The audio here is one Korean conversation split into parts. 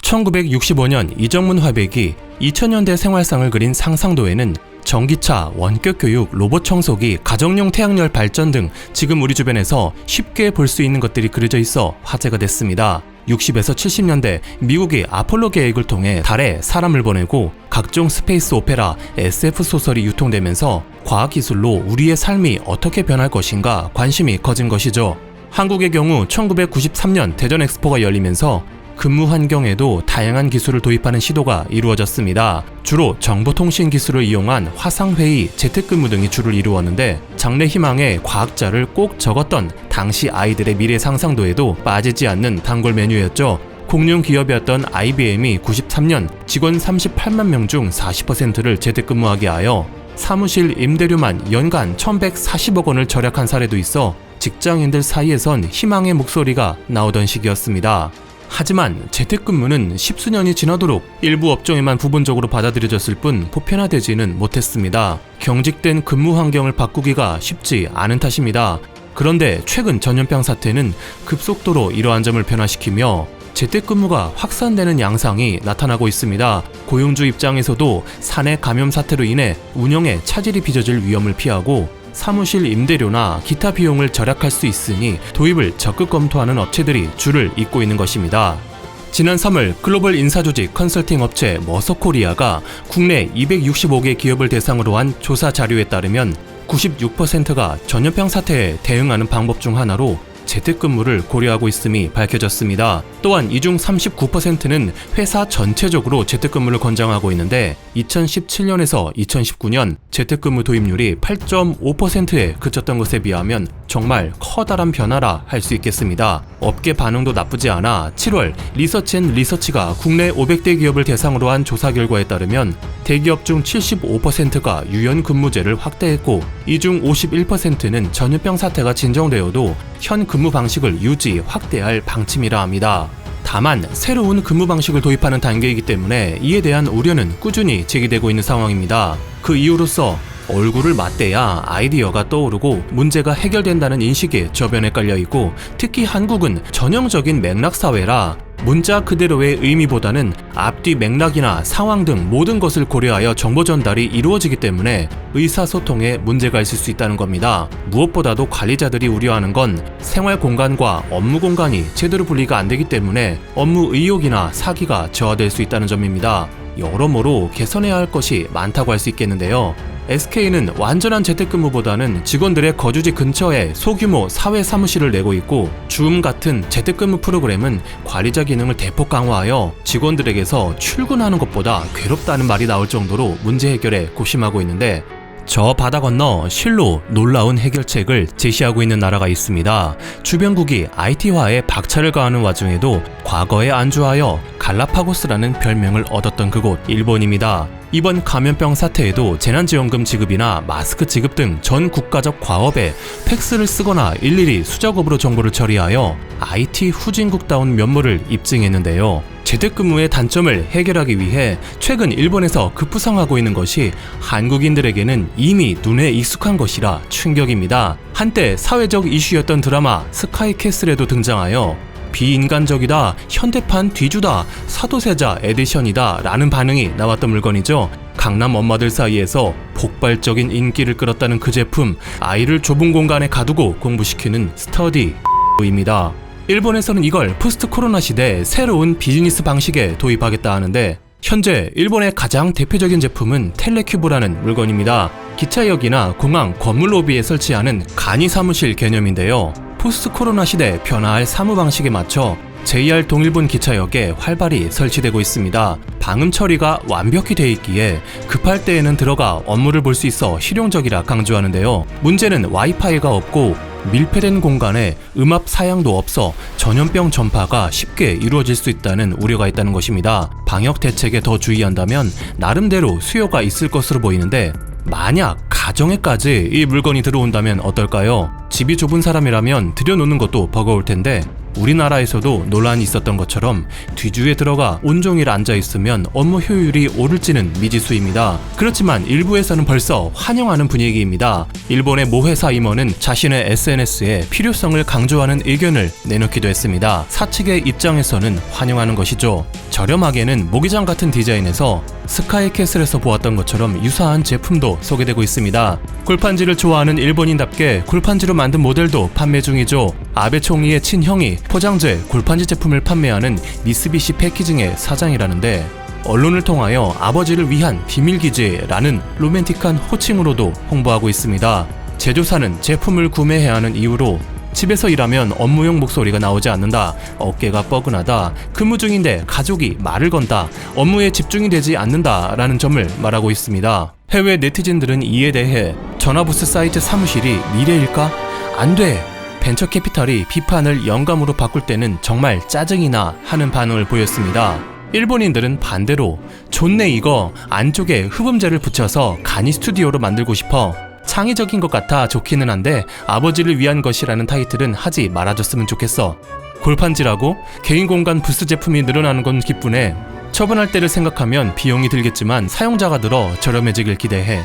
1965년 이정문 화백이 2000년대 생활상을 그린 상상도에는 전기차, 원격 교육, 로봇 청소기, 가정용 태양열 발전 등 지금 우리 주변에서 쉽게 볼 수 있는 것들이 그려져 있어 화제가 됐습니다. 60에서 70년대 미국이 아폴로 계획을 통해 달에 사람을 보내고 각종 스페이스 오페라, SF 소설이 유통되면서 과학기술로 우리의 삶이 어떻게 변할 것인가 관심이 커진 것이죠. 한국의 경우 1993년 대전 엑스포가 열리면서 근무 환경에도 다양한 기술을 도입하는 시도가 이루어졌습니다. 주로 정보통신 기술을 이용한 화상회의, 재택근무 등이 주를 이루었는데 장래 희망에 과학자를 꼭 적었던 당시 아이들의 미래 상상도에도 빠지지 않는 단골 메뉴였죠. 공룡 기업이었던 IBM이 93년 직원 38만 명 중 40%를 재택근무하게 하여 사무실 임대료만 연간 1,140억 원을 절약한 사례도 있어 직장인들 사이에선 희망의 목소리가 나오던 시기였습니다. 하지만 재택근무는 십수년이 지나도록 일부 업종에만 부분적으로 받아들여졌을 뿐 보편화되지는 못했습니다. 경직된 근무 환경을 바꾸기가 쉽지 않은 탓입니다. 그런데 최근 전염병 사태는 급속도로 이러한 점을 변화시키며 재택근무가 확산되는 양상이 나타나고 있습니다. 고용주 입장에서도 사내 감염 사태로 인해 운영에 차질이 빚어질 위험을 피하고 사무실 임대료나 기타 비용을 절약할 수 있으니 도입을 적극 검토하는 업체들이 줄을 잇고 있는 것입니다. 지난 3월 글로벌 인사조직 컨설팅 업체 머서코리아가 국내 265개 기업을 대상으로 한 조사 자료에 따르면 96%가 전염병 사태에 대응하는 방법 중 하나로 재택근무를 고려하고 있음이 밝혀졌습니다. 또한 이 중 39%는 회사 전체적으로 재택근무를 권장하고 있는데 2017년에서 2019년 재택근무 도입률이 8.5%에 그쳤던 것에 비하면 정말 커다란 변화라 할 수 있겠습니다. 업계 반응도 나쁘지 않아 7월 리서치앤리서치가 국내 500대 기업을 대상으로 한 조사 결과에 따르면 대기업 중 75%가 유연근무제를 확대했고 이 중 51%는 전염병 사태가 진정되어도 현 근무 방식을 유지, 확대할 방침이라 합니다. 다만 새로운 근무 방식을 도입하는 단계이기 때문에 이에 대한 우려는 꾸준히 제기되고 있는 상황입니다. 그 이유로서 얼굴을 맞대야 아이디어가 떠오르고 문제가 해결된다는 인식에 저변에 깔려있고 특히 한국은 전형적인 맥락사회라 문자 그대로의 의미보다는 앞뒤 맥락이나 상황 등 모든 것을 고려하여 정보 전달이 이루어지기 때문에 의사소통에 문제가 있을 수 있다는 겁니다. 무엇보다도 관리자들이 우려하는 건 생활 공간과 업무 공간이 제대로 분리가 안 되기 때문에 업무 의욕이나 사기가 저하될 수 있다는 점입니다. 여러모로 개선해야 할 것이 많다고 할 수 있겠는데요. SK는 완전한 재택근무보다는 직원들의 거주지 근처에 소규모 사회 사무실을 내고 있고 줌 같은 재택근무 프로그램은 관리자 기능을 대폭 강화하여 직원들에게서 출근하는 것보다 괴롭다는 말이 나올 정도로 문제 해결에 고심하고 있는데 저 바다 건너 실로 놀라운 해결책을 제시하고 있는 나라가 있습니다. 주변국이 IT화에 박차를 가하는 와중에도 과거에 안주하여 갈라파고스라는 별명을 얻었던 그곳 일본입니다. 이번 감염병 사태에도 재난지원금 지급이나 마스크 지급 등 전 국가적 과업에 팩스를 쓰거나 일일이 수작업으로 정보를 처리하여 IT 후진국다운 면모를 입증했는데요. 재택근무의 단점을 해결하기 위해 최근 일본에서 급부상하고 있는 것이 한국인들에게는 이미 눈에 익숙한 것이라 충격입니다. 한때 사회적 이슈였던 드라마 스카이캐슬에도 등장하여 비인간적이다, 현대판 뒤주다, 사도세자 에디션이다 라는 반응이 나왔던 물건이죠. 강남 엄마들 사이에서 폭발적인 인기를 끌었다는 그 제품, 아이를 좁은 공간에 가두고 공부시키는 스터디입니다. 일본에서는 이걸 포스트 코로나 시대 새로운 비즈니스 방식에 도입하겠다 하는데 현재 일본의 가장 대표적인 제품은 텔레큐브라는 물건입니다. 기차역이나 공항, 건물 로비에 설치하는 간이 사무실 개념인데요. 포스트 코로나 시대 변화할 사무 방식에 맞춰 JR 동일본 기차역에 활발히 설치되고 있습니다. 방음 처리가 완벽히 돼 있기에 급할 때에는 들어가 업무를 볼 수 있어 실용적이라 강조하는데요. 문제는 와이파이가 없고 밀폐된 공간에 음압 사양도 없어 전염병 전파가 쉽게 이루어질 수 있다는 우려가 있다는 것입니다. 방역 대책에 더 주의한다면 나름대로 수요가 있을 것으로 보이는데 만약 가정에까지 이 물건이 들어온다면 어떨까요? 집이 좁은 사람이라면 들여놓는 것도 버거울 텐데 우리나라에서도 논란이 있었던 것처럼 뒤주에 들어가 온종일 앉아있으면 업무 효율이 오를지는 미지수입니다. 그렇지만 일부에서는 벌써 환영하는 분위기입니다. 일본의 모 회사 임원은 자신의 SNS에 필요성을 강조하는 의견을 내놓기도 했습니다. 사측의 입장에서는 환영하는 것이죠. 저렴하게는 모기장 같은 디자인에서 스카이캐슬에서 보았던 것처럼 유사한 제품도 소개되고 있습니다. 골판지를 좋아하는 일본인답게 골판지로 만든 모델도 판매 중이죠. 아베 총리의 친형이 포장재 골판지 제품을 판매하는 미쓰비시 패키징의 사장이라는데 언론을 통하여 아버지를 위한 비밀기지라는 로맨틱한 호칭으로도 홍보하고 있습니다. 제조사는 제품을 구매해야 하는 이유로 집에서 일하면 업무용 목소리가 나오지 않는다, 어깨가 뻐근하다, 근무 중인데 가족이 말을 건다, 업무에 집중이 되지 않는다 라는 점을 말하고 있습니다. 해외 네티즌들은 이에 대해 전화부스 사이트 사무실이 미래일까? 안 돼! 벤처 캐피탈이 비판을 영감으로 바꿀 때는 정말 짜증이 나 하는 반응을 보였습니다. 일본인들은 반대로 좋네 이거 안쪽에 흡음재를 붙여서 간이 스튜디오로 만들고 싶어. 창의적인 것 같아 좋기는 한데 아버지를 위한 것이라는 타이틀은 하지 말아줬으면 좋겠어. 골판지라고? 개인 공간 부스 제품이 늘어나는 건 기쁘네. 처분할 때를 생각하면 비용이 들겠지만 사용자가 늘어 저렴해지길 기대해.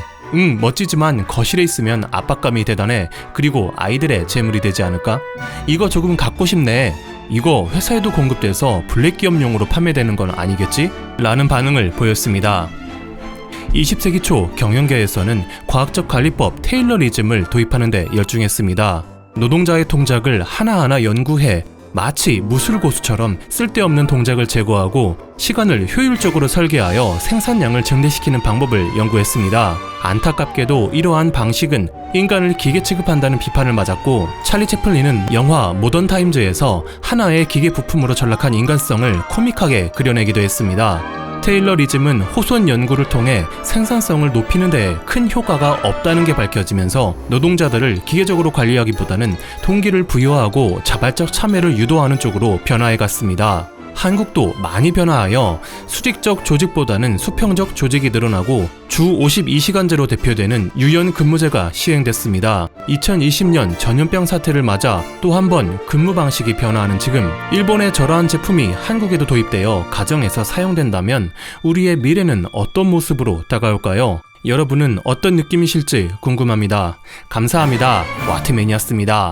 멋지지만 거실에 있으면 압박감이 대단해. 그리고 아이들의 재물이 되지 않을까? 이거 조금 갖고 싶네. 이거 회사에도 공급돼서 블랙 기업용으로 판매되는 건 아니겠지? 라는 반응을 보였습니다. 20세기 초 경영계에서는 과학적 관리법 테일러리즘을 도입하는 데 열중했습니다. 노동자의 동작을 하나하나 연구해 마치 무술고수처럼 쓸데없는 동작을 제거하고 시간을 효율적으로 설계하여 생산량을 증대시키는 방법을 연구했습니다. 안타깝게도 이러한 방식은 인간을 기계 취급한다는 비판을 맞았고 찰리 채플린은 영화 모던 타임즈에서 하나의 기계 부품으로 전락한 인간성을 코믹하게 그려내기도 했습니다. 테일러리즘은 호소한 연구를 통해 생산성을 높이는 데 큰 효과가 없다는 게 밝혀지면서 노동자들을 기계적으로 관리하기보다는 동기를 부여하고 자발적 참여를 유도하는 쪽으로 변화해 갔습니다. 한국도 많이 변화하여 수직적 조직보다는 수평적 조직이 늘어나고 주 52시간제로 대표되는 유연 근무제가 시행됐습니다. 2020년 전염병 사태를 맞아 또 한 번 근무 방식이 변화하는 지금 일본의 저러한 제품이 한국에도 도입되어 가정에서 사용된다면 우리의 미래는 어떤 모습으로 다가올까요? 여러분은 어떤 느낌이실지 궁금합니다. 감사합니다. 와트맨이었습니다.